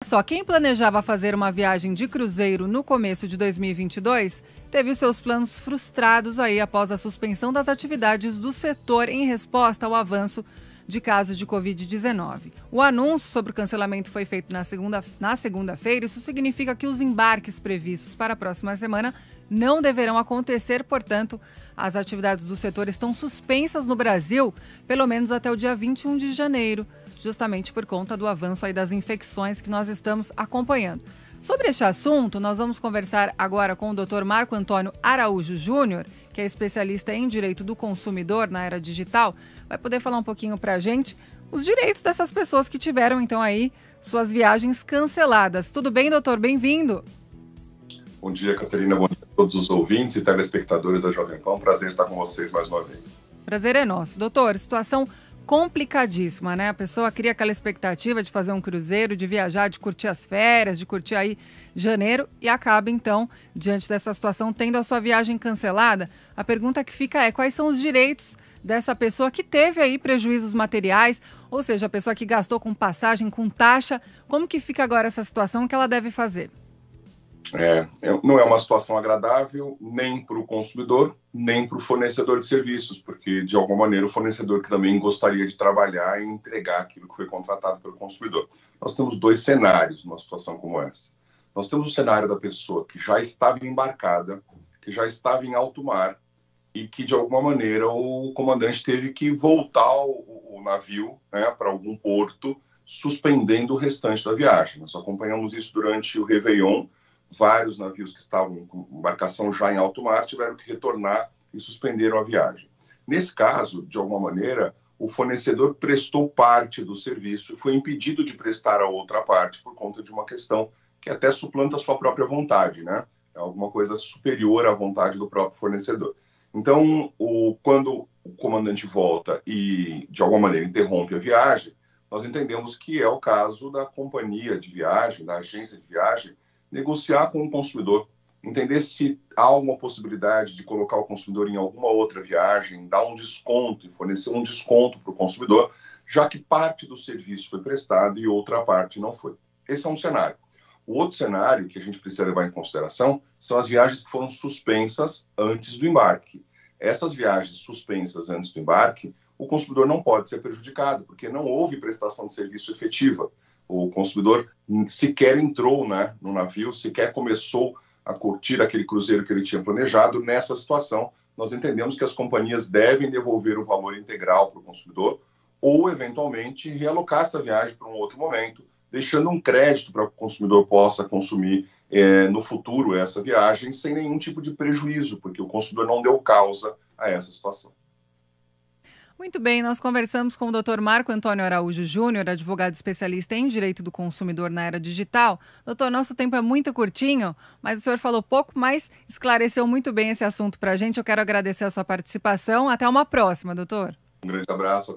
Só quem planejava fazer uma viagem de cruzeiro no começo de 2022 teve os seus planos frustrados aí após a suspensão das atividades do setor em resposta ao avanço de casos de Covid-19. O anúncio sobre o cancelamento foi feito na segunda-feira. Isso significa que os embarques previstos para a próxima semana não deverão acontecer, portanto, as atividades do setor estão suspensas no Brasil, pelo menos até o dia 21 de janeiro, justamente por conta do avanço aí das infecções que nós estamos acompanhando. Sobre este assunto, nós vamos conversar agora com o Dr. Marco Antônio Araújo Júnior, que é especialista em direito do consumidor na era digital. Vai poder falar um pouquinho para a gente os direitos dessas pessoas que tiveram, então, aí suas viagens canceladas. Tudo bem, doutor? Bem-vindo. Bom dia, Catarina. Bom dia a todos os ouvintes e telespectadores da Jovem Pan. Prazer estar com vocês mais uma vez. Prazer é nosso. Doutor, situação complicadíssima, né? A pessoa cria aquela expectativa de fazer um cruzeiro, de viajar, de curtir as férias, de curtir aí janeiro e acaba, então, diante dessa situação, tendo a sua viagem cancelada. A pergunta que fica é: quais são os direitos dessa pessoa que teve aí prejuízos materiais, ou seja, a pessoa que gastou com passagem, com taxa? Como que fica agora essa situação? O que ela deve fazer? Não é uma situação agradável nem para o consumidor, nem para o fornecedor de serviços, porque, de alguma maneira, o fornecedor que também gostaria de trabalhar e entregar aquilo que foi contratado pelo consumidor. Nós temos dois cenários numa situação como essa. Nós temos o cenário da pessoa que já estava embarcada, que já estava em alto mar e que, de alguma maneira, o comandante teve que voltar o navio, né, para algum porto, suspendendo o restante da viagem. Nós acompanhamos isso durante o Réveillon. Vários navios que estavam com embarcação já em alto mar tiveram que retornar e suspenderam a viagem. Nesse caso, de alguma maneira, o fornecedor prestou parte do serviço e foi impedido de prestar a outra parte por conta de uma questão que até suplanta a sua própria vontade, né? É alguma coisa superior à vontade do próprio fornecedor. Então, quando o comandante volta e, de alguma maneira, interrompe a viagem, nós entendemos que é o caso da companhia de viagem, da agência de viagem, negociar com o consumidor, entender se há uma possibilidade de colocar o consumidor em alguma outra viagem, dar um desconto e fornecer um desconto para o consumidor, já que parte do serviço foi prestado e outra parte não foi. Esse é um cenário. O outro cenário que a gente precisa levar em consideração são as viagens que foram suspensas antes do embarque. Essas viagens suspensas antes do embarque, o consumidor não pode ser prejudicado, porque não houve prestação de serviço efetiva. O consumidor sequer entrou, né, no navio, sequer começou a curtir aquele cruzeiro que ele tinha planejado. Nessa situação, nós entendemos que as companhias devem devolver o valor integral para o consumidor ou, eventualmente, realocar essa viagem para um outro momento, deixando um crédito para que o consumidor possa consumir no futuro essa viagem sem nenhum tipo de prejuízo, porque o consumidor não deu causa a essa situação. Muito bem, nós conversamos com o Dr. Marco Antônio Araújo Júnior, advogado especialista em direito do consumidor na era digital. Doutor, nosso tempo é muito curtinho, mas o senhor falou pouco, mas esclareceu muito bem esse assunto para a gente. Eu quero agradecer a sua participação. Até uma próxima, doutor. Um grande abraço. Até